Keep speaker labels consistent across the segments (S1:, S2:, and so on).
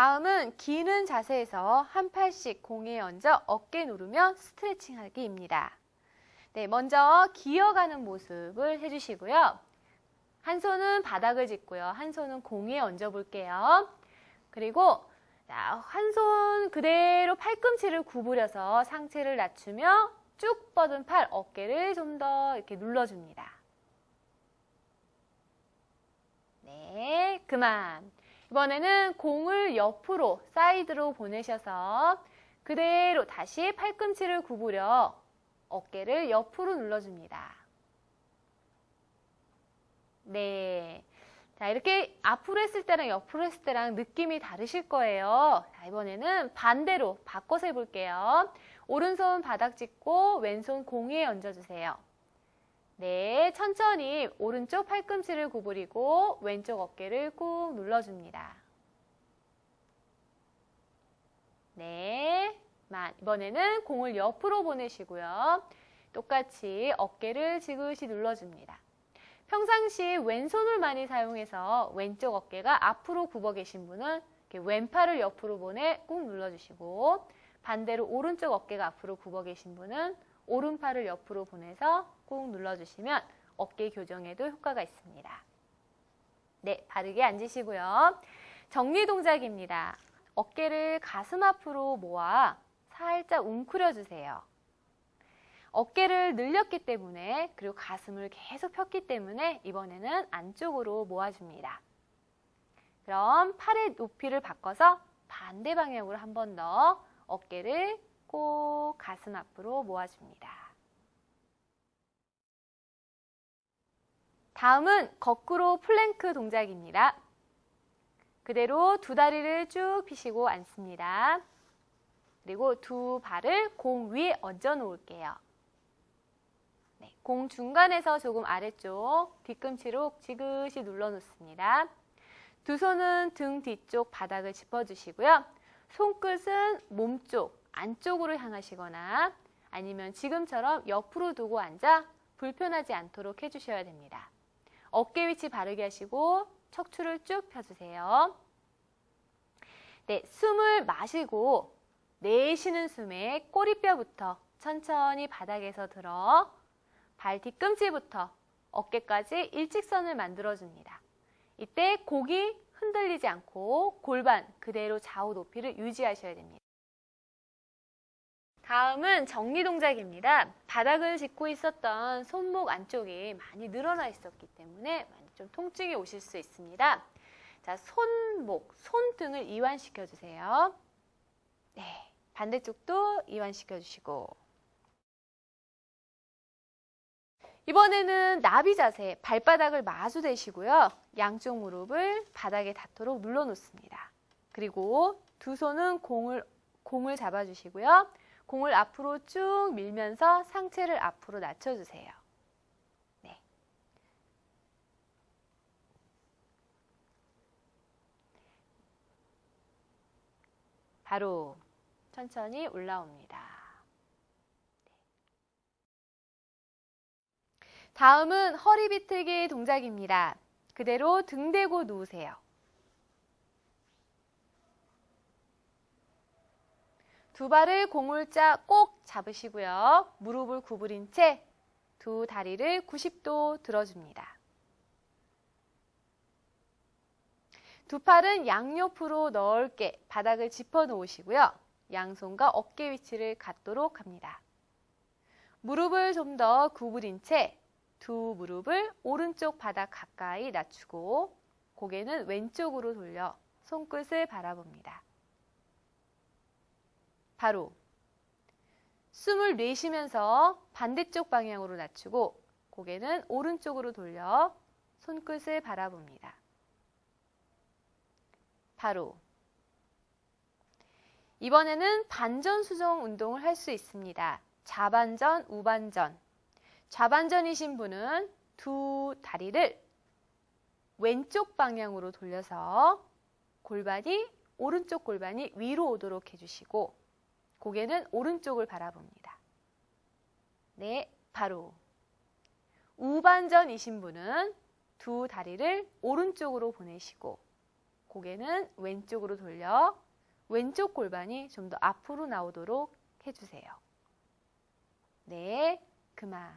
S1: 다음은 기는 자세에서 한 팔씩 공에 얹어 어깨 누르며 스트레칭하기입니다. 네, 먼저 기어가는 모습을 해주시고요. 한 손은 바닥을 짚고요. 한 손은 공에 얹어 볼게요. 그리고 한 손 그대로 팔꿈치를 구부려서 상체를 낮추며 쭉 뻗은 팔, 어깨를 좀 더 이렇게 눌러줍니다. 네, 그만. 이번에는 공을 옆으로, 사이드로 보내셔서 그대로 다시 팔꿈치를 구부려 어깨를 옆으로 눌러줍니다. 네. 자, 이렇게 앞으로 했을 때랑 옆으로 했을 때랑 느낌이 다르실 거예요. 자, 이번에는 반대로 바꿔서 해볼게요. 오른손 바닥 짚고 왼손 공 위에 얹어주세요. 네, 천천히 오른쪽 팔꿈치를 구부리고 왼쪽 어깨를 꾹 눌러줍니다. 네, 이번에는 공을 옆으로 보내시고요. 똑같이 어깨를 지그시 눌러줍니다. 평상시 왼손을 많이 사용해서 왼쪽 어깨가 앞으로 굽어 계신 분은 이렇게 왼팔을 옆으로 보내 꾹 눌러주시고, 반대로 오른쪽 어깨가 앞으로 굽어 계신 분은 오른팔을 옆으로 보내서 꾹 눌러주시면 어깨 교정에도 효과가 있습니다. 네, 바르게 앉으시고요. 정리 동작입니다. 어깨를 가슴 앞으로 모아 살짝 웅크려주세요. 어깨를 늘렸기 때문에, 그리고 가슴을 계속 폈기 때문에 이번에는 안쪽으로 모아줍니다. 그럼 팔의 높이를 바꿔서 반대 방향으로 한 번 더 어깨를 꼭 가슴 앞으로 모아줍니다. 다음은 거꾸로 플랭크 동작입니다. 그대로 두 다리를 쭉 펴시고 앉습니다. 그리고 두 발을 공 위에 얹어 놓을게요. 네, 공 중간에서 조금 아래쪽 뒤꿈치로 지그시 눌러 놓습니다. 두 손은 등 뒤쪽 바닥을 짚어주시고요. 손끝은 몸쪽, 안쪽으로 향하시거나 아니면 지금처럼 옆으로 두고 앉아 불편하지 않도록 해주셔야 됩니다. 어깨 위치 바르게 하시고 척추를 쭉 펴주세요. 네, 숨을 마시고 내쉬는 숨에 꼬리뼈부터 천천히 바닥에서 들어 발 뒤꿈치부터 어깨까지 일직선을 만들어줍니다. 이때 목이 흔들리지 않고 골반 그대로 좌우 높이를 유지하셔야 됩니다. 다음은 정리 동작입니다. 바닥을 짚고 있었던 손목 안쪽이 많이 늘어나 있었기 때문에 많이 좀 통증이 오실 수 있습니다. 자, 손목, 손등을 이완시켜 주세요. 네, 반대쪽도 이완시켜 주시고, 이번에는 나비 자세, 발바닥을 마주 대시고요. 양쪽 무릎을 바닥에 닿도록 눌러 놓습니다. 그리고 두 손은 공을 잡아주시고요. 공을 앞으로 쭉 밀면서 상체를 앞으로 낮춰주세요. 네. 바로 천천히 올라옵니다. 다음은 허리 비틀기 동작입니다. 그대로 등 대고 누우세요. 두 발을 고물자 꼭 잡으시고요. 무릎을 구부린 채 두 다리를 90도 들어줍니다. 두 팔은 양옆으로 넓게 바닥을 짚어 놓으시고요. 양손과 어깨 위치를 갖도록 합니다. 무릎을 좀 더 구부린 채 두 무릎을 오른쪽 바닥 가까이 낮추고 고개는 왼쪽으로 돌려 손끝을 바라봅니다. 바로 숨을 내쉬면서 반대쪽 방향으로 낮추고 고개는 오른쪽으로 돌려 손끝을 바라봅니다. 바로 이번에는 반전 수정 운동을 할 수 있습니다. 좌반전, 우반전. 좌반전이신 분은 두 다리를 왼쪽 방향으로 돌려서 오른쪽 골반이 위로 오도록 해주시고 고개는 오른쪽을 바라봅니다. 네, 바로 우반전이신 분은 두 다리를 오른쪽으로 보내시고 고개는 왼쪽으로 돌려 왼쪽 골반이 좀 더 앞으로 나오도록 해주세요. 네, 그만.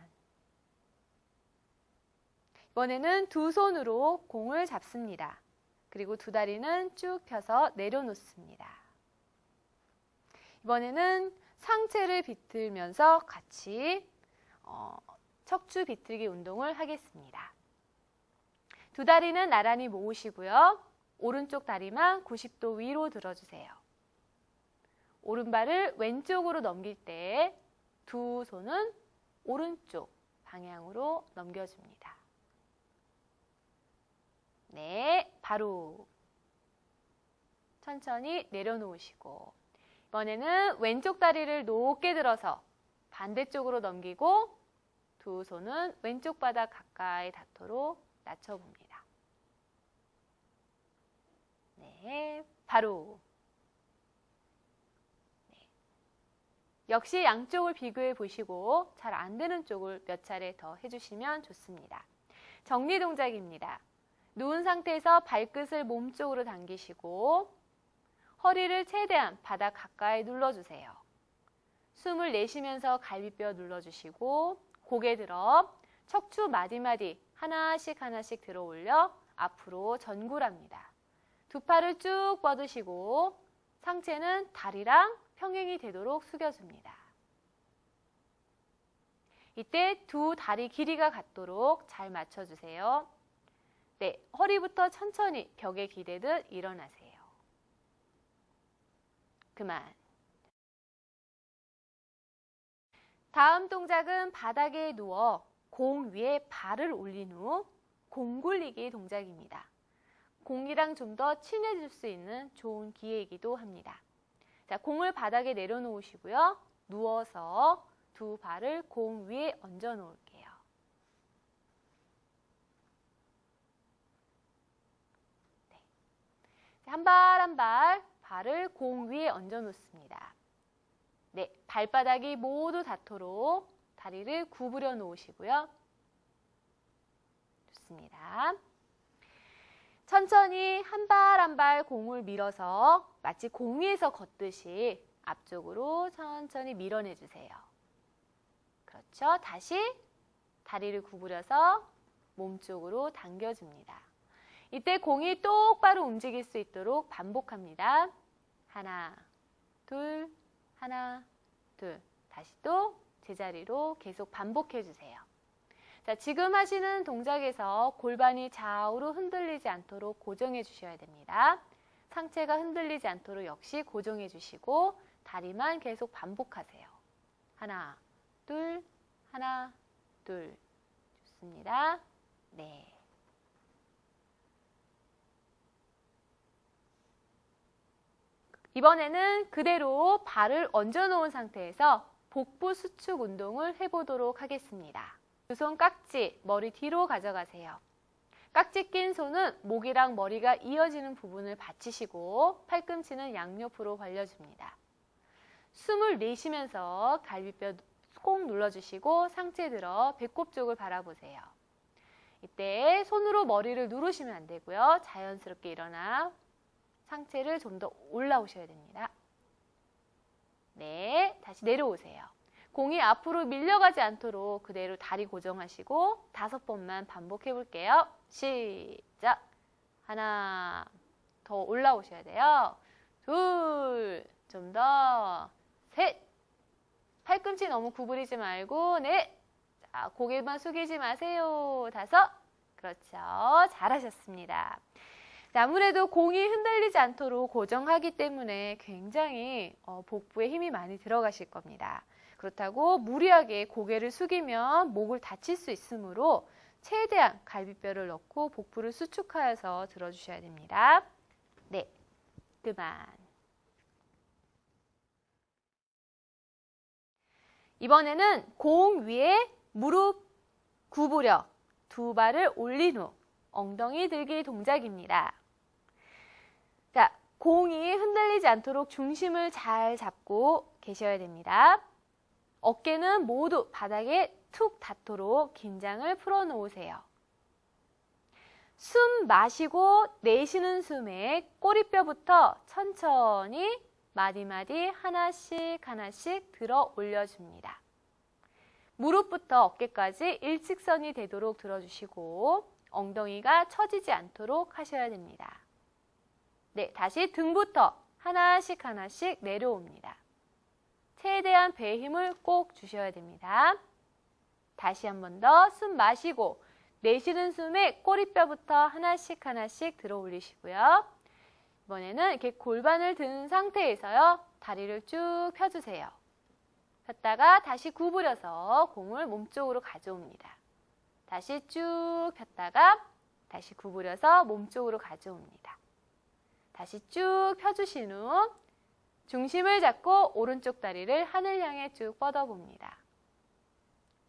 S1: 이번에는 두 손으로 공을 잡습니다. 그리고 두 다리는 쭉 펴서 내려놓습니다. 이번에는 상체를 비틀면서 같이 척추 비틀기 운동을 하겠습니다. 두 다리는 나란히 모으시고요. 오른쪽 다리만 90도 위로 들어주세요. 오른발을 왼쪽으로 넘길 때 두 손은 오른쪽 방향으로 넘겨줍니다. 네, 바로 천천히 내려놓으시고 이번에는 왼쪽 다리를 높게 들어서 반대쪽으로 넘기고 두 손은 왼쪽 바닥 가까이 닿도록 낮춰봅니다. 네, 바로. 네. 역시 양쪽을 비교해 보시고 잘 안 되는 쪽을 몇 차례 더 해주시면 좋습니다. 정리 동작입니다. 누운 상태에서 발끝을 몸쪽으로 당기시고 허리를 최대한 바닥 가까이 눌러주세요. 숨을 내쉬면서 갈비뼈 눌러주시고 고개 들어 척추 마디마디 하나씩 하나씩 들어 올려 앞으로 전굴합니다. 두 팔을 쭉 뻗으시고 상체는 다리랑 평행이 되도록 숙여줍니다. 이때 두 다리 길이가 같도록 잘 맞춰주세요. 네, 허리부터 천천히 벽에 기대듯 일어나세요. 그만. 다음 동작은 바닥에 누워 공 위에 발을 올린 후 공 굴리기 동작입니다. 공이랑 좀 더 친해질 수 있는 좋은 기회이기도 합니다. 자, 공을 바닥에 내려놓으시고요. 누워서 두 발을 공 위에 얹어 놓을게요. 네. 한 발 한 발 발을 공 위에 얹어 놓습니다. 네, 발바닥이 모두 닿도록 다리를 구부려 놓으시고요. 좋습니다. 천천히 한 발 한 발 공을 밀어서 마치 공 위에서 걷듯이 앞쪽으로 천천히 밀어내주세요. 그렇죠. 다시 다리를 구부려서 몸쪽으로 당겨줍니다. 이때 공이 똑바로 움직일 수 있도록 반복합니다. 하나, 둘, 하나, 둘. 다시 또 제자리로 계속 반복해주세요. 자, 지금 하시는 동작에서 골반이 좌우로 흔들리지 않도록 고정해 주셔야 됩니다. 상체가 흔들리지 않도록 역시 고정해 주시고 다리만 계속 반복하세요. 하나, 둘, 하나, 둘. 좋습니다. 네. 이번에는 그대로 발을 얹어 놓은 상태에서 복부 수축 운동을 해보도록 하겠습니다. 두 손 깍지, 머리 뒤로 가져가세요. 깍지 낀 손은 목이랑 머리가 이어지는 부분을 받치시고 팔꿈치는 양옆으로 벌려줍니다. 숨을 내쉬면서 갈비뼈 꼭 눌러주시고 상체 들어 배꼽 쪽을 바라보세요. 이때 손으로 머리를 누르시면 안 되고요. 자연스럽게 일어나 상체를 좀 더 올라오셔야 됩니다. 네, 다시 내려오세요. 공이 앞으로 밀려가지 않도록 그대로 다리 고정하시고 5번만 반복해 볼게요. 시작! 하나, 더 올라오셔야 돼요. 둘, 좀 더, 셋! 팔꿈치 너무 구부리지 말고 넷! 자, 고개만 숙이지 마세요. 5! 그렇죠. 잘하셨습니다. 아무래도 공이 흔들리지 않도록 고정하기 때문에 굉장히 복부에 힘이 많이 들어가실 겁니다. 그렇다고 무리하게 고개를 숙이면 목을 다칠 수 있으므로 최대한 갈비뼈를 넣고 복부를 수축하여서 들어주셔야 됩니다. 네, 그만. 이번에는 공 위에 무릎 구부려 두 발을 올린 후 엉덩이 들기 동작입니다. 자, 공이 흔들리지 않도록 중심을 잘 잡고 계셔야 됩니다. 어깨는 모두 바닥에 툭 닿도록 긴장을 풀어놓으세요. 숨 마시고 내쉬는 숨에 꼬리뼈부터 천천히 마디마디 하나씩 하나씩 들어 올려줍니다. 무릎부터 어깨까지 일직선이 되도록 들어주시고 엉덩이가 처지지 않도록 하셔야 됩니다. 네, 다시 등부터 하나씩 하나씩 내려옵니다. 최대한 배에 힘을 꼭 주셔야 됩니다. 다시 한 번 더 숨 마시고 내쉬는 숨에 꼬리뼈부터 하나씩 하나씩 들어 올리시고요. 이번에는 이렇게 골반을 든 상태에서요. 다리를 쭉 펴주세요. 폈다가 다시 구부려서 공을 몸쪽으로 가져옵니다. 다시 쭉 폈다가 다시 구부려서 몸쪽으로 가져옵니다. 다시 쭉 펴주신 후 중심을 잡고 오른쪽 다리를 하늘 향해 쭉 뻗어봅니다.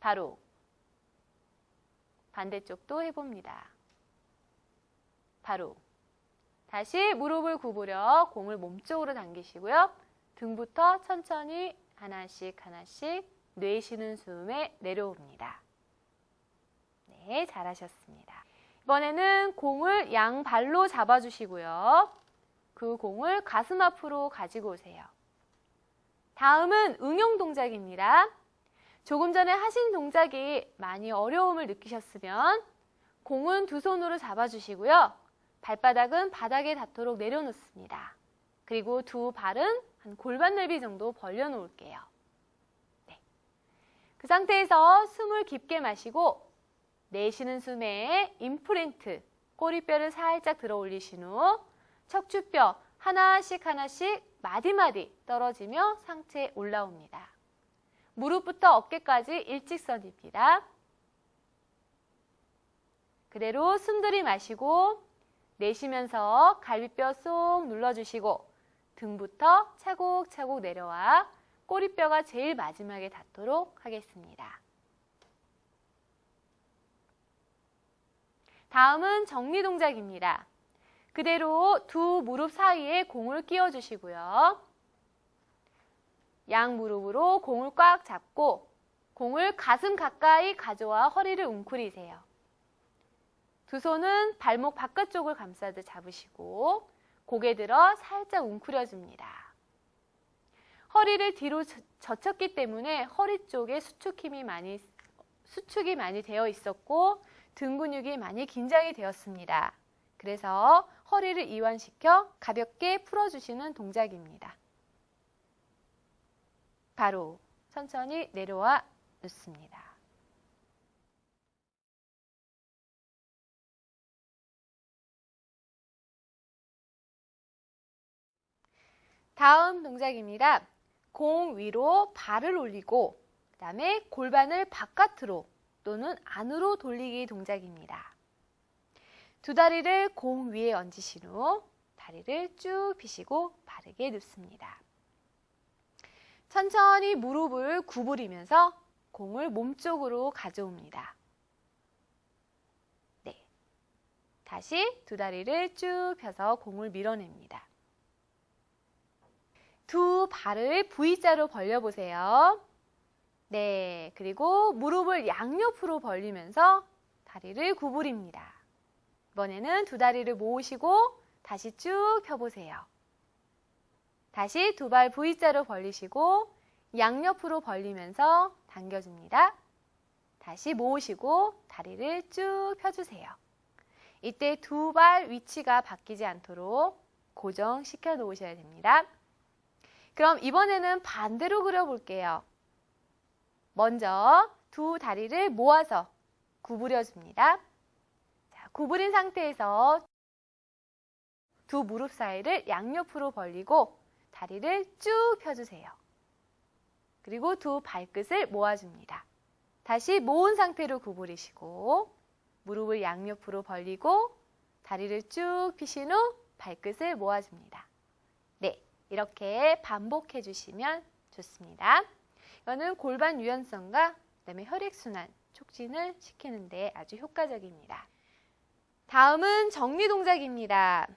S1: 바로 반대쪽도 해봅니다. 바로 다시 무릎을 구부려 공을 몸쪽으로 당기시고요. 등부터 천천히 하나씩 하나씩 내쉬는 숨에 내려옵니다. 네, 잘하셨습니다. 이번에는 공을 양발로 잡아주시고요. 그 공을 가슴 앞으로 가지고 오세요. 다음은 응용 동작입니다. 조금 전에 하신 동작이 많이 어려움을 느끼셨으면 공은 두 손으로 잡아주시고요. 발바닥은 바닥에 닿도록 내려놓습니다. 그리고 두 발은 한 골반 넓이 정도 벌려놓을게요. 네. 그 상태에서 숨을 깊게 마시고 내쉬는 숨에 임플란트, 꼬리뼈를 살짝 들어 올리신 후 척추뼈 하나씩 하나씩 마디마디 떨어지며 상체에 올라옵니다. 무릎부터 어깨까지 일직선입니다. 그대로 숨 들이마시고 내쉬면서 갈비뼈 쏙 눌러주시고 등부터 차곡차곡 내려와 꼬리뼈가 제일 마지막에 닿도록 하겠습니다. 다음은 정리 동작입니다. 그대로 두 무릎 사이에 공을 끼워주시고요. 양 무릎으로 공을 꽉 잡고 공을 가슴 가까이 가져와 허리를 웅크리세요. 두 손은 발목 바깥쪽을 감싸듯 잡으시고 고개 들어 살짝 웅크려줍니다. 허리를 뒤로 젖혔기 때문에 허리 쪽에 수축이 많이 되어 있었고 등 근육이 많이 긴장이 되었습니다. 그래서 허리를 이완시켜 가볍게 풀어주시는 동작입니다. 바로 천천히 내려와 놓습니다. 다음 동작입니다. 공 위로 발을 올리고 그 다음에 골반을 바깥으로 또는 안으로 돌리기 동작입니다. 두 다리를 공 위에 얹으신 후 다리를 쭉 펴시고 바르게 눕습니다. 천천히 무릎을 구부리면서 공을 몸쪽으로 가져옵니다. 네. 다시 두 다리를 쭉 펴서 공을 밀어냅니다. 두 발을 V자로 벌려보세요. 네, 그리고 무릎을 양옆으로 벌리면서 다리를 구부립니다. 이번에는 두 다리를 모으시고 다시 쭉 펴보세요. 다시 두 발 V자로 벌리시고 양옆으로 벌리면서 당겨줍니다. 다시 모으시고 다리를 쭉 펴주세요. 이때 두 발 위치가 바뀌지 않도록 고정시켜 놓으셔야 됩니다. 그럼 이번에는 반대로 그려볼게요. 먼저 두 다리를 모아서 구부려줍니다. 자, 구부린 상태에서 두 무릎 사이를 양옆으로 벌리고 다리를 쭉 펴주세요. 그리고 두 발끝을 모아줍니다. 다시 모은 상태로 구부리시고 무릎을 양옆으로 벌리고 다리를 쭉 펴신 후 발끝을 모아줍니다. 네, 이렇게 반복해 주시면 좋습니다. 이거는 골반 유연성과 그다음에 혈액순환 촉진을 시키는 데 아주 효과적입니다. 다음은 정리 동작입니다.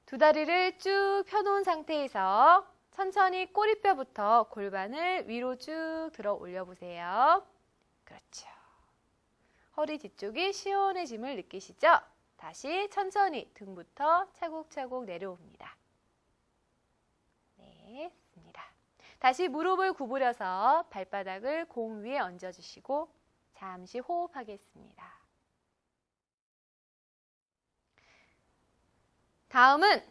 S1: 두 다리를 쭉 펴놓은 상태에서 천천히 꼬리뼈부터 골반을 위로 쭉 들어 올려보세요. 그렇죠. 허리 뒤쪽이 시원해짐을 느끼시죠? 다시 천천히 등부터 차곡차곡 내려옵니다. 네, 좋습니다. 다시 무릎을 구부려서 발바닥을 공 위에 얹어주시고 잠시 호흡하겠습니다. 다음은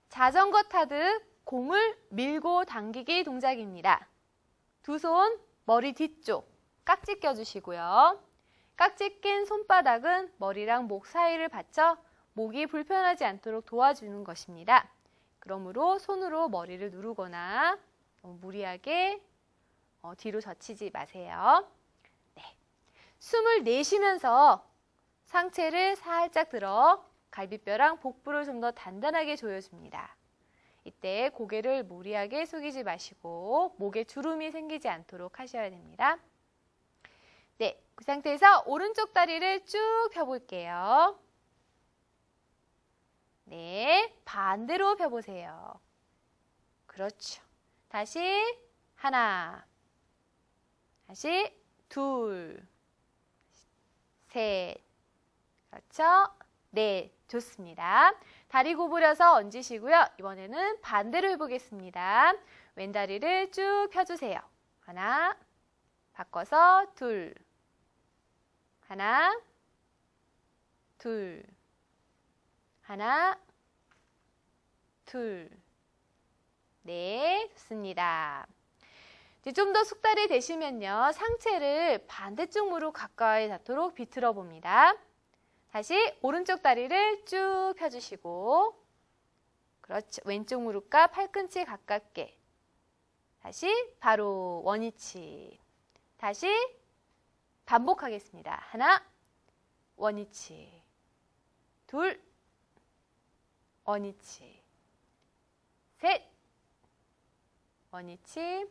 S1: 자전거 타듯 공을 밀고 당기기 동작입니다. 두 손 머리 뒤쪽 깍지 껴주시고요. 깍지 낀 손바닥은 머리랑 목 사이를 받쳐 목이 불편하지 않도록 도와주는 것입니다. 그러므로 손으로 머리를 누르거나 너무 무리하게 뒤로 젖히지 마세요. 네. 숨을 내쉬면서 상체를 살짝 들어 갈비뼈랑 복부를 좀 더 단단하게 조여줍니다. 이때 고개를 무리하게 숙이지 마시고 목에 주름이 생기지 않도록 하셔야 됩니다. 네, 그 상태에서 오른쪽 다리를 쭉 펴볼게요. 네, 반대로 펴보세요. 그렇죠. 다시 하나, 다시 둘, 셋, 그렇죠. 네, 좋습니다. 다리 구부려서 얹으시고요. 이번에는 반대로 해보겠습니다. 왼다리를 쭉 펴주세요. 하나, 바꿔서 둘, 하나, 둘, 하나, 둘. 네, 좋습니다. 이제 좀 더 숙달이 되시면요. 상체를 반대쪽 무릎 가까이 닿도록 비틀어 봅니다. 다시 오른쪽 다리를 쭉 펴주시고 그렇죠. 왼쪽 무릎과 팔꿈치 가깝게 다시 바로 원위치 다시 반복하겠습니다. 하나 원위치 둘 원위치 셋 원위치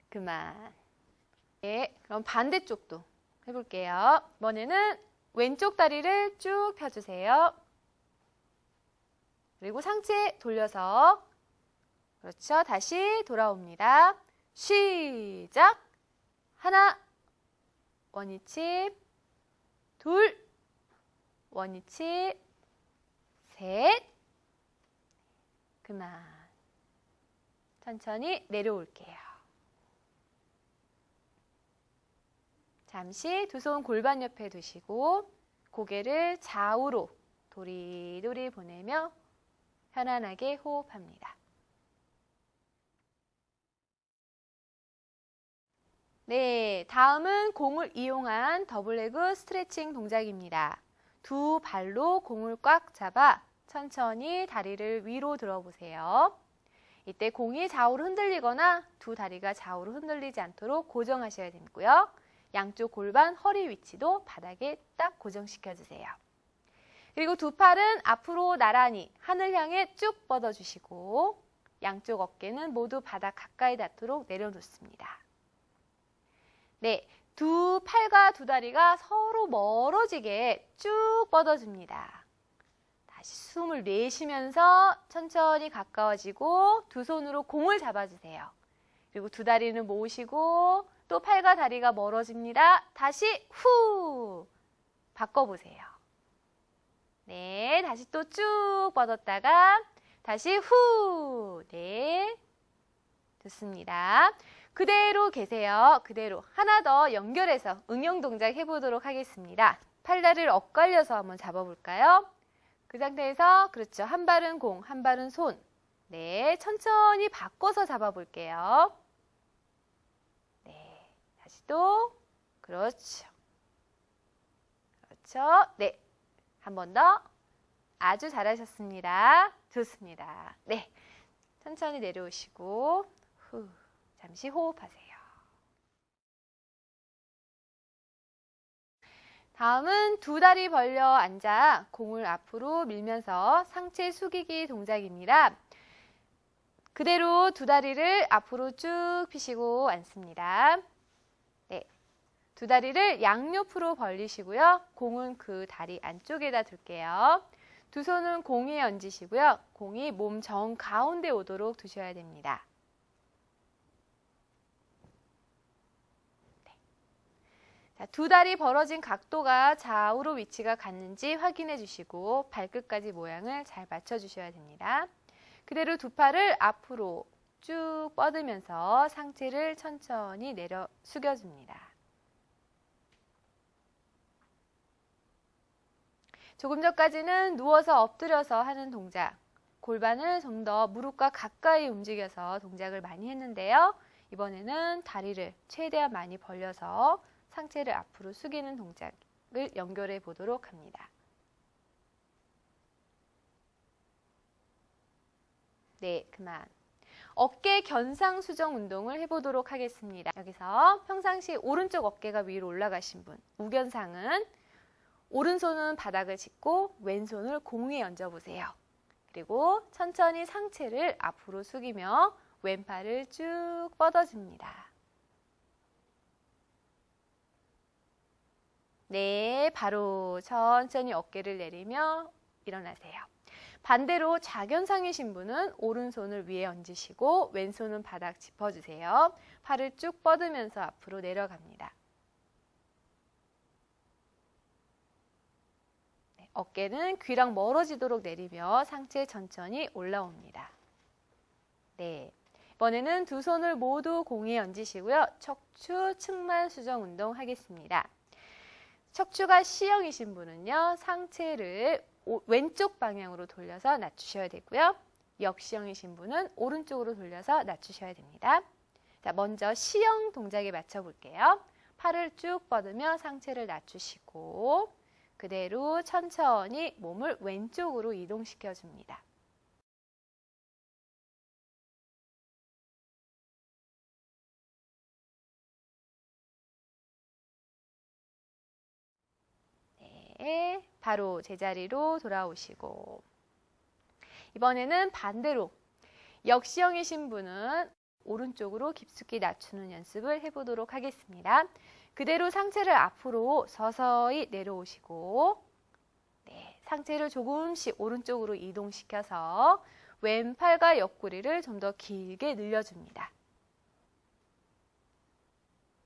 S1: 그만. 네, 그럼 반대쪽도 해볼게요. 이번에는 왼쪽 다리를 쭉 펴주세요. 그리고 상체 돌려서 그렇죠. 다시 돌아옵니다. 시작. 하나 원위치 둘 원위치 셋 그만. 천천히 내려올게요. 잠시 두 손 골반 옆에 두시고 고개를 좌우로 도리도리 보내며 편안하게 호흡합니다. 네, 다음은 공을 이용한 더블레그 스트레칭 동작입니다. 두 발로 공을 꽉 잡아 천천히 다리를 위로 들어보세요. 이때 공이 좌우로 흔들리거나 두 다리가 좌우로 흔들리지 않도록 고정하셔야 되고요. 양쪽 골반, 허리 위치도 바닥에 딱 고정시켜주세요. 그리고 두 팔은 앞으로 나란히 하늘 향해 쭉 뻗어주시고 양쪽 어깨는 모두 바닥 가까이 닿도록 내려놓습니다. 네, 두 팔과 두 다리가 서로 멀어지게 쭉 뻗어줍니다. 다시 숨을 내쉬면서 천천히 가까워지고 두 손으로 공을 잡아주세요. 그리고 두 다리는 모으시고 또 팔과 다리가 멀어집니다. 다시 후 바꿔보세요. 네, 다시 또 쭉 뻗었다가 다시 후. 네, 좋습니다. 그대로 계세요. 그대로 하나 더 연결해서 응용 동작 해보도록 하겠습니다. 팔다리를 엇갈려서 한번 잡아볼까요? 그 상태에서 그렇죠. 한 발은 공, 한 발은 손. 네, 천천히 바꿔서 잡아볼게요. 네, 다시 또 그렇죠. 그렇죠. 네, 한 번 더. 아주 잘하셨습니다. 좋습니다. 네, 천천히 내려오시고 후, 잠시 호흡하세요. 다음은 두 다리 벌려 앉아 공을 앞으로 밀면서 상체 숙이기 동작입니다. 그대로 두 다리를 앞으로 쭉 펴시고 앉습니다. 네, 두 다리를 양옆으로 벌리시고요. 공은 그 다리 안쪽에다 둘게요. 두 손은 공 위에 얹으시고요. 공이 몸 정 가운데 오도록 두셔야 됩니다. 자, 두 다리 벌어진 각도가 좌우로 위치가 같는지 확인해 주시고 발끝까지 모양을 잘 맞춰 주셔야 됩니다. 그대로 두 팔을 앞으로 쭉 뻗으면서 상체를 천천히 내려 숙여줍니다. 조금 전까지는 누워서 엎드려서 하는 동작, 골반을 좀 더 무릎과 가까이 움직여서 동작을 많이 했는데요. 이번에는 다리를 최대한 많이 벌려서 상체를 앞으로 숙이는 동작을 연결해 보도록 합니다. 네, 그만. 어깨 견상 수정 운동을 해보도록 하겠습니다. 여기서 평상시 오른쪽 어깨가 위로 올라가신 분, 우견상은 오른손은 바닥을 짚고 왼손을 공 위에 얹어보세요. 그리고 천천히 상체를 앞으로 숙이며 왼팔을 쭉 뻗어줍니다. 네, 바로 천천히 어깨를 내리며 일어나세요. 반대로 좌견상이신 분은 오른손을 위에 얹으시고 왼손은 바닥 짚어주세요. 팔을 쭉 뻗으면서 앞으로 내려갑니다. 네, 어깨는 귀랑 멀어지도록 내리며 상체 천천히 올라옵니다. 네, 이번에는 두 손을 모두 공 위에 얹으시고요. 척추 측만 수정 운동 하겠습니다. 척추가 C형이신 분은요, 상체를 왼쪽 방향으로 돌려서 낮추셔야 되고요. 역시형이신 분은 오른쪽으로 돌려서 낮추셔야 됩니다. 자, 먼저 C형 동작에 맞춰 볼게요. 팔을 쭉 뻗으며 상체를 낮추시고 그대로 천천히 몸을 왼쪽으로 이동시켜 줍니다. 네, 바로 제자리로 돌아오시고 이번에는 반대로 역시형이신 분은 오른쪽으로 깊숙이 낮추는 연습을 해보도록 하겠습니다. 그대로 상체를 앞으로 서서히 내려오시고 네, 상체를 조금씩 오른쪽으로 이동시켜서 왼팔과 옆구리를 좀 더 길게 늘려줍니다.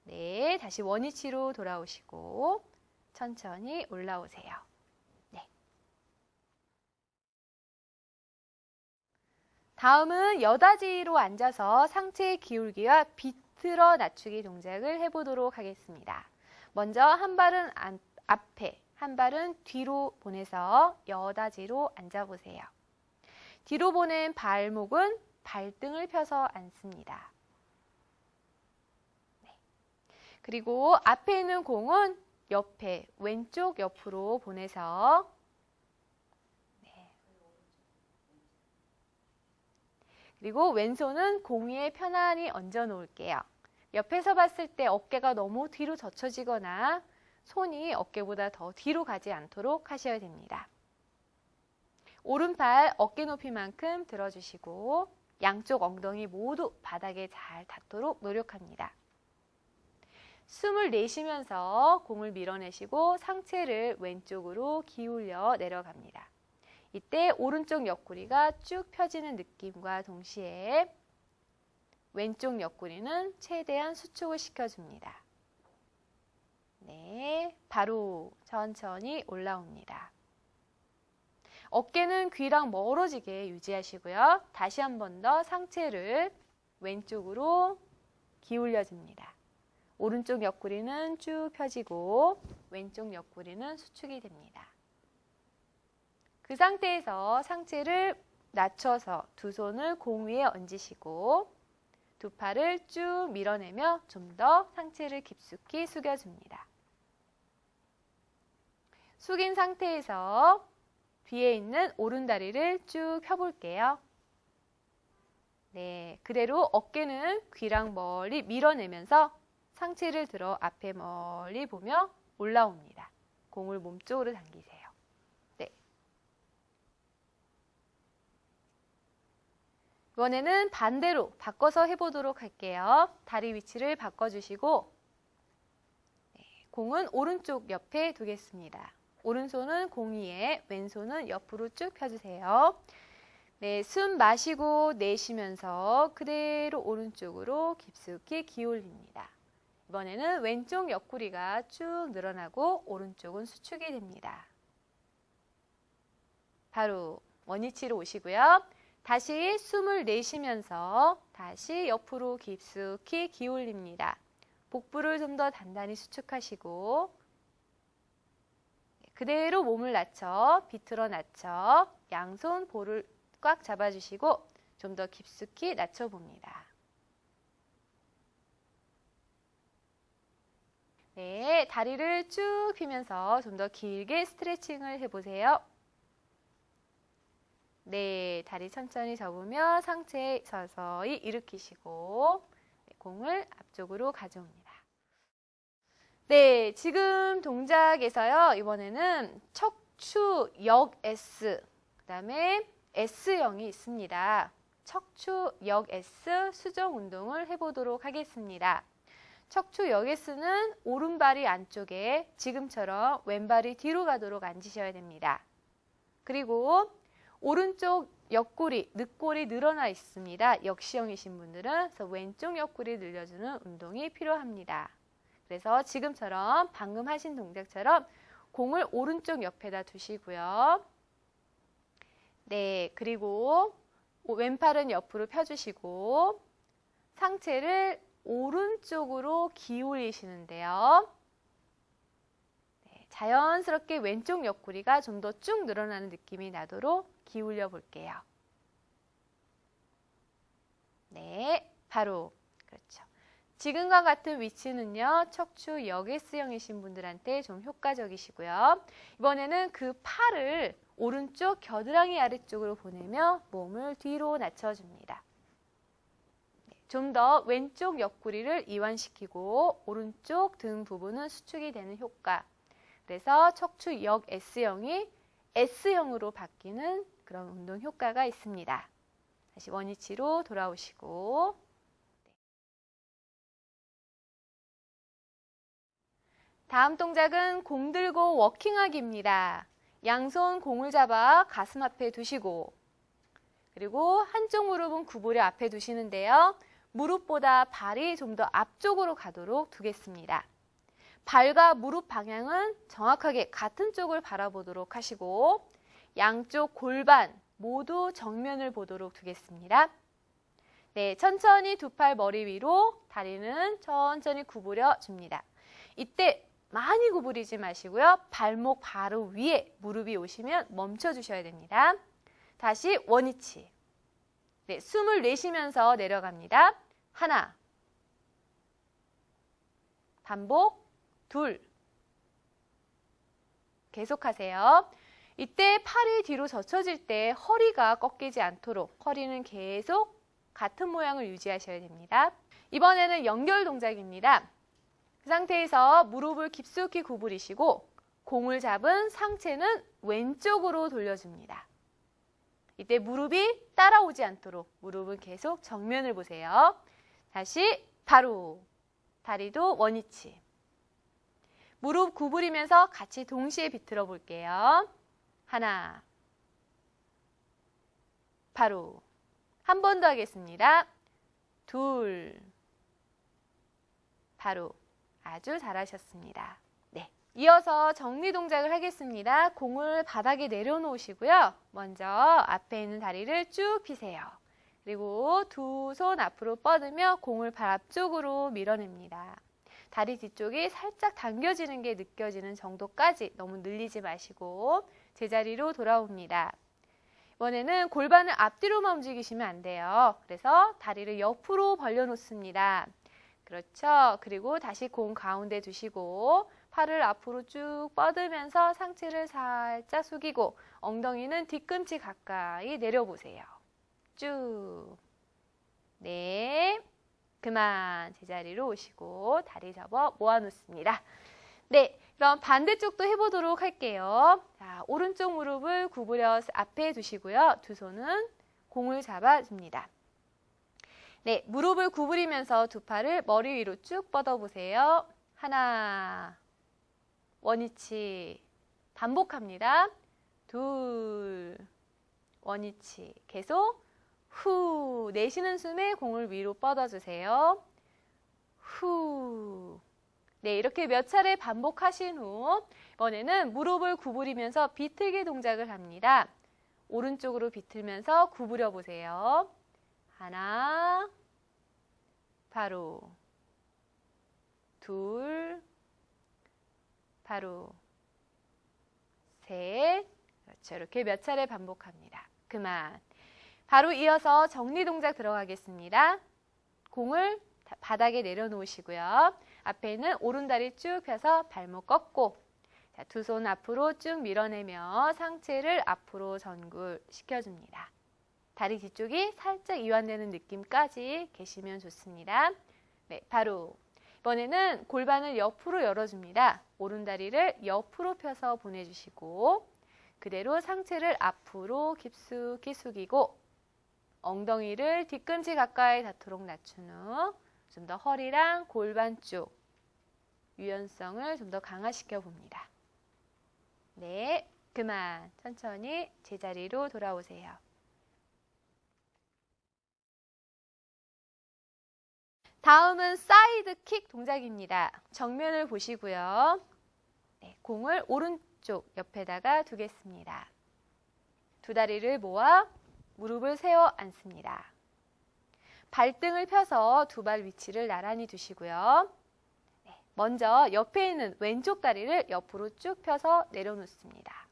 S1: 네, 다시 원위치로 돌아오시고 천천히 올라오세요. 네. 다음은 여다지로 앉아서 상체 기울기와 비틀어 낮추기 동작을 해보도록 하겠습니다. 먼저 한 발은 앞에, 한 발은 뒤로 보내서 여다지로 앉아보세요. 뒤로 보낸 발목은 발등을 펴서 앉습니다. 네. 그리고 앞에 있는 공은 옆에, 왼쪽 옆으로 보내서 네. 그리고 왼손은 공 위에 편안히 얹어 놓을게요. 옆에서 봤을 때 어깨가 너무 뒤로 젖혀지거나 손이 어깨보다 더 뒤로 가지 않도록 하셔야 됩니다. 오른팔 어깨 높이만큼 들어주시고 양쪽 엉덩이 모두 바닥에 잘 닿도록 노력합니다. 숨을 내쉬면서 공을 밀어내시고 상체를 왼쪽으로 기울여 내려갑니다. 이때 오른쪽 옆구리가 쭉 펴지는 느낌과 동시에 왼쪽 옆구리는 최대한 수축을 시켜줍니다. 네, 바로 천천히 올라옵니다. 어깨는 귀랑 멀어지게 유지하시고요. 다시 한 번 더 상체를 왼쪽으로 기울여줍니다. 오른쪽 옆구리는 쭉 펴지고 왼쪽 옆구리는 수축이 됩니다. 그 상태에서 상체를 낮춰서 두 손을 공 위에 얹으시고 두 팔을 쭉 밀어내며 좀 더 상체를 깊숙이 숙여줍니다. 숙인 상태에서 뒤에 있는 오른다리를 쭉 펴볼게요. 네, 그대로 어깨는 귀랑 멀리 밀어내면서 상체를 들어 앞에 멀리 보며 올라옵니다. 공을 몸쪽으로 당기세요. 네. 이번에는 반대로 바꿔서 해보도록 할게요. 다리 위치를 바꿔주시고 네, 공은 오른쪽 옆에 두겠습니다. 오른손은 공 위에, 왼손은 옆으로 쭉 펴주세요. 네, 숨 마시고 내쉬면서 그대로 오른쪽으로 깊숙이 기울입니다. 이번에는 왼쪽 옆구리가 쭉 늘어나고 오른쪽은 수축이 됩니다. 바로 원위치로 오시고요. 다시 숨을 내쉬면서 다시 옆으로 깊숙이 기울입니다. 복부를 좀 더 단단히 수축하시고 그대로 몸을 낮춰 비틀어 낮춰 양손 볼을 꽉 잡아주시고 좀 더 깊숙이 낮춰봅니다. 네, 다리를 쭉 펴면서 좀 더 길게 스트레칭을 해보세요. 네, 다리 천천히 접으며 상체 서서히 일으키시고 공을 앞쪽으로 가져옵니다. 네, 지금 동작에서요. 이번에는 척추 역 S, 그 다음에 S형이 있습니다. 척추 역 S 수정 운동을 해보도록 하겠습니다. 척추 역 S는 오른발이 안쪽에 지금처럼 왼발이 뒤로 가도록 앉으셔야 됩니다. 그리고 오른쪽 옆구리, 늑골이 늘어나 있습니다. 역시형이신 분들은 그래서 왼쪽 옆구리 늘려주는 운동이 필요합니다. 그래서 지금처럼 방금 하신 동작처럼 공을 오른쪽 옆에다 두시고요. 네, 그리고 왼팔은 옆으로 펴주시고 상체를 오른쪽으로 기울이시는데요. 네, 자연스럽게 왼쪽 옆구리가 좀 더 쭉 늘어나는 느낌이 나도록 기울여 볼게요. 네, 바로 그렇죠. 지금과 같은 위치는요. 척추 역 S형이신 분들한테 좀 효과적이시고요. 이번에는 그 팔을 오른쪽 겨드랑이 아래쪽으로 보내며 몸을 뒤로 낮춰줍니다. 좀 더 왼쪽 옆구리를 이완시키고 오른쪽 등 부분은 수축이 되는 효과. 그래서 척추 역 S형이 S형으로 바뀌는 그런 운동 효과가 있습니다. 다시 원위치로 돌아오시고 다음 동작은 공 들고 워킹하기입니다. 양손 공을 잡아 가슴 앞에 두시고 그리고 한쪽 무릎은 구부려 앞에 두시는데요. 무릎보다 발이 좀 더 앞쪽으로 가도록 두겠습니다. 발과 무릎 방향은 정확하게 같은 쪽을 바라보도록 하시고 양쪽 골반 모두 정면을 보도록 두겠습니다. 네, 천천히 두 팔 머리 위로 다리는 천천히 구부려 줍니다. 이때 많이 구부리지 마시고요. 발목 바로 위에 무릎이 오시면 멈춰 주셔야 됩니다. 다시 원위치. 네, 숨을 내쉬면서 내려갑니다. 하나, 반복, 둘. 계속하세요. 이때 팔이 뒤로 젖혀질 때 허리가 꺾이지 않도록 허리는 계속 같은 모양을 유지하셔야 됩니다. 이번에는 연결 동작입니다. 그 상태에서 무릎을 깊숙이 구부리시고 공을 잡은 상체는 왼쪽으로 돌려줍니다. 이때 무릎이 따라오지 않도록 무릎은 계속 정면을 보세요. 다시 바로 다리도 원위치. 무릎 구부리면서 같이 동시에 비틀어 볼게요. 하나, 바로 한 번 더 하겠습니다. 둘, 바로 아주 잘하셨습니다. 네, 이어서 정리 동작을 하겠습니다. 공을 바닥에 내려놓으시고요. 먼저 앞에 있는 다리를 쭉 펴세요. 그리고 두 손 앞으로 뻗으며 공을 발 앞쪽으로 밀어냅니다. 다리 뒤쪽이 살짝 당겨지는 게 느껴지는 정도까지 너무 늘리지 마시고 제자리로 돌아옵니다. 이번에는 골반을 앞뒤로만 움직이시면 안 돼요. 그래서 다리를 옆으로 벌려놓습니다. 그렇죠. 그리고 다시 공 가운데 두시고 팔을 앞으로 쭉 뻗으면서 상체를 살짝 숙이고 엉덩이는 뒤꿈치 가까이 내려보세요. 쭉. 네. 그만 제자리로 오시고 다리 접어 모아놓습니다. 네, 그럼 반대쪽도 해보도록 할게요. 자, 오른쪽 무릎을 구부려 앞에 두시고요. 두 손은 공을 잡아줍니다. 네, 무릎을 구부리면서 두 팔을 머리 위로 쭉 뻗어보세요. 하나, 원위치, 반복합니다. 둘, 원위치, 계속 후, 내쉬는 숨에 공을 위로 뻗어주세요. 후. 네, 이렇게 몇 차례 반복하신 후 이번에는 무릎을 구부리면서 비틀기 동작을 합니다. 오른쪽으로 비틀면서 구부려 보세요. 하나, 바로, 둘, 바로, 셋. 그렇죠. 이렇게 몇 차례 반복합니다. 그만. 바로 이어서 정리 동작 들어가겠습니다. 공을 바닥에 내려놓으시고요. 앞에 있는 오른다리 쭉 펴서 발목 꺾고, 두 손 앞으로 쭉 밀어내며 상체를 앞으로 전굴시켜줍니다. 다리 뒤쪽이 살짝 이완되는 느낌까지 계시면 좋습니다. 네, 바로 이번에는 골반을 옆으로 열어줍니다. 오른다리를 옆으로 펴서 보내주시고 그대로 상체를 앞으로 깊숙이 숙이고 엉덩이를 뒤꿈치 가까이 닿도록 낮춘 후 좀 더 허리랑 골반 쪽 유연성을 좀 더 강화시켜 봅니다. 네, 그만 천천히 제자리로 돌아오세요. 다음은 사이드 킥 동작입니다. 정면을 보시고요. 네, 공을 오른쪽 옆에다가 두겠습니다. 두 다리를 모아 무릎을 세워 앉습니다. 발등을 펴서 두 발 위치를 나란히 두시고요. 네, 먼저 옆에 있는 왼쪽 다리를 옆으로 쭉 펴서 내려놓습니다.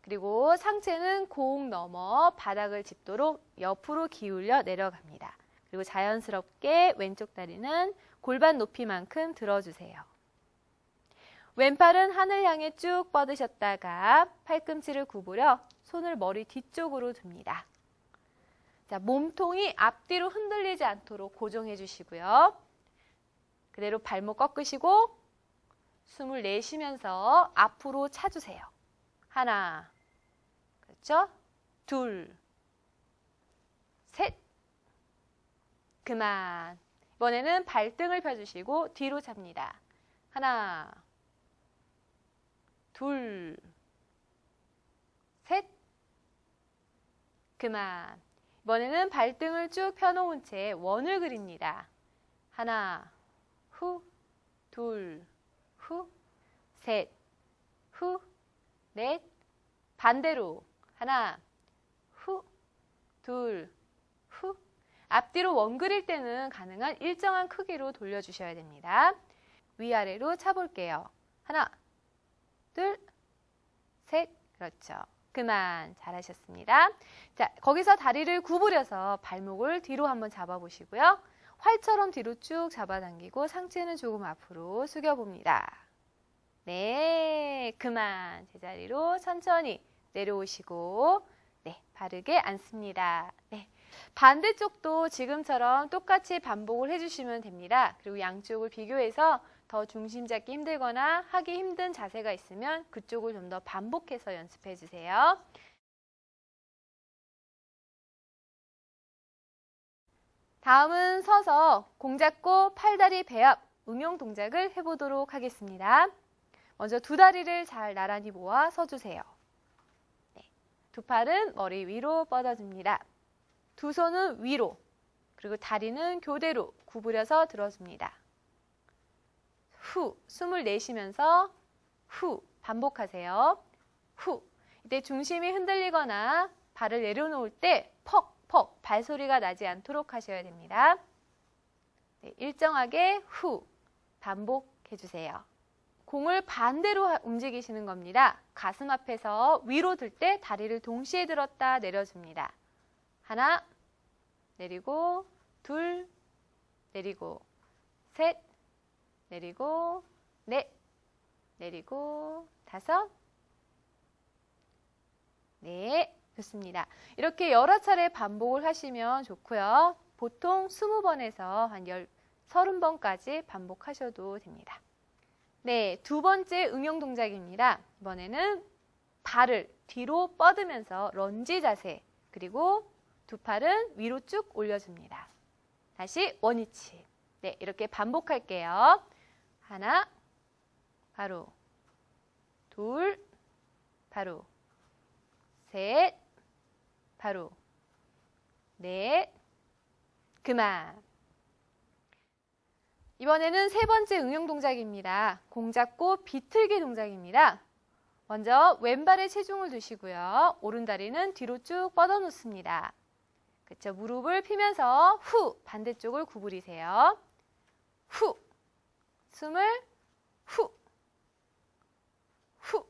S1: 그리고 상체는 공 넘어 바닥을 짚도록 옆으로 기울여 내려갑니다. 그리고 자연스럽게 왼쪽 다리는 골반 높이만큼 들어주세요. 왼팔은 하늘 향해 쭉 뻗으셨다가 팔꿈치를 구부려 손을 머리 뒤쪽으로 둡니다. 자, 몸통이 앞뒤로 흔들리지 않도록 고정해 주시고요. 그대로 발목 꺾으시고 숨을 내쉬면서 앞으로 차주세요. 하나, 그렇죠? 둘, 셋. 그만. 이번에는 발등을 펴주시고 뒤로 잡니다. 하나, 둘, 셋. 그만. 이번에는 발등을 쭉 펴놓은 채 원을 그립니다. 하나, 후, 둘, 후, 셋, 후, 넷. 반대로. 하나, 후, 둘, 후. 앞뒤로 원 그릴 때는 가능한 일정한 크기로 돌려주셔야 됩니다. 위아래로 차볼게요. 하나, 둘, 셋. 그렇죠. 그만. 잘하셨습니다. 자, 거기서 다리를 구부려서 발목을 뒤로 한번 잡아보시고요. 활처럼 뒤로 쭉 잡아당기고 상체는 조금 앞으로 숙여봅니다. 네, 그만. 제자리로 천천히 내려오시고 네, 바르게 앉습니다. 네, 반대쪽도 지금처럼 똑같이 반복을 해주시면 됩니다. 그리고 양쪽을 비교해서 더 중심 잡기 힘들거나 하기 힘든 자세가 있으면 그쪽을 좀 더 반복해서 연습해 주세요. 다음은 서서 공 잡고 팔다리 배압 응용 동작을 해보도록 하겠습니다. 먼저 두 다리를 잘 나란히 모아 서주세요. 네, 두 팔은 머리 위로 뻗어줍니다. 두 손은 위로, 그리고 다리는 교대로 구부려서 들어줍니다. 후, 숨을 내쉬면서 후, 반복하세요. 후, 이때 중심이 흔들리거나 발을 내려놓을 때 퍽퍽 발소리가 나지 않도록 하셔야 됩니다. 네, 일정하게 후, 반복해주세요. 공을 반대로 움직이시는 겁니다. 가슴 앞에서 위로 들 때 다리를 동시에 들었다 내려줍니다. 하나, 내리고, 둘, 내리고, 셋, 내리고, 넷, 내리고, 다섯, 네, 좋습니다. 이렇게 여러 차례 반복을 하시면 좋고요. 보통 20번에서 한 30번까지 반복하셔도 됩니다. 네, 두 번째 응용 동작입니다. 이번에는 발을 뒤로 뻗으면서 런지 자세, 그리고 두 팔은 위로 쭉 올려줍니다. 다시 원위치. 네, 이렇게 반복할게요. 하나, 바로, 둘, 바로, 셋, 바로, 넷, 그만. 이번에는 세 번째 응용 동작입니다. 공 잡고 비틀기 동작입니다. 먼저 왼발에 체중을 두시고요. 오른다리는 뒤로 쭉 뻗어 놓습니다. 그쵸? 무릎을 펴면서 후 반대쪽을 구부리세요. 후 숨을 후 후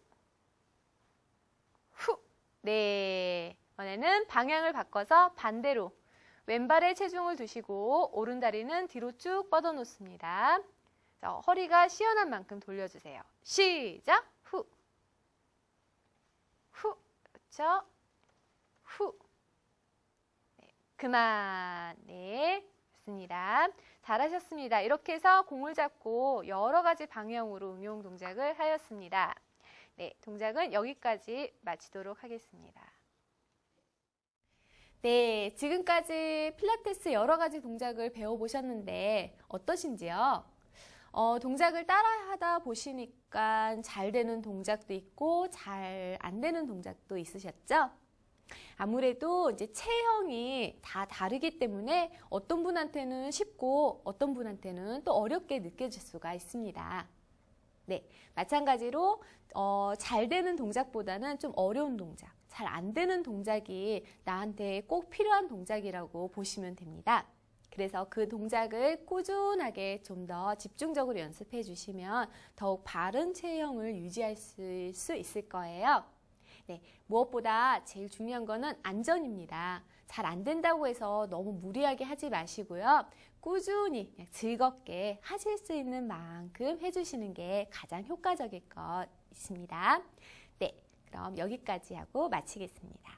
S1: 후. 네, 이번에는 방향을 바꿔서 반대로 왼발에 체중을 두시고 오른다리는 뒤로 쭉 뻗어 놓습니다. 자, 허리가 시원한 만큼 돌려주세요. 시작! 후, 후, 그렇죠? 후. 네, 그만. 네, 좋습니다. 잘하셨습니다. 이렇게 해서 공을 잡고 여러 가지 방향으로 응용 동작을 하였습니다. 네, 동작은 여기까지 마치도록 하겠습니다. 네, 지금까지 필라테스 여러 가지 동작을 배워보셨는데 어떠신지요? 동작을 따라하다 보시니까 잘 되는 동작도 있고 잘 안 되는 동작도 있으셨죠? 아무래도 이제 체형이 다 다르기 때문에 어떤 분한테는 쉽고 어떤 분한테는 또 어렵게 느껴질 수가 있습니다. 네, 마찬가지로 잘 되는 동작보다는 좀 어려운 동작, 잘 안 되는 동작이 나한테 꼭 필요한 동작이라고 보시면 됩니다. 그래서 그 동작을 꾸준하게 좀 더 집중적으로 연습해 주시면 더욱 바른 체형을 유지할 수 있을 거예요. 네, 무엇보다 제일 중요한 거는 안전입니다. 잘 안 된다고 해서 너무 무리하게 하지 마시고요. 꾸준히 즐겁게 하실 수 있는 만큼 해주시는 게 가장 효과적일 것 있습니다. 네, 그럼 여기까지 하고 마치겠습니다.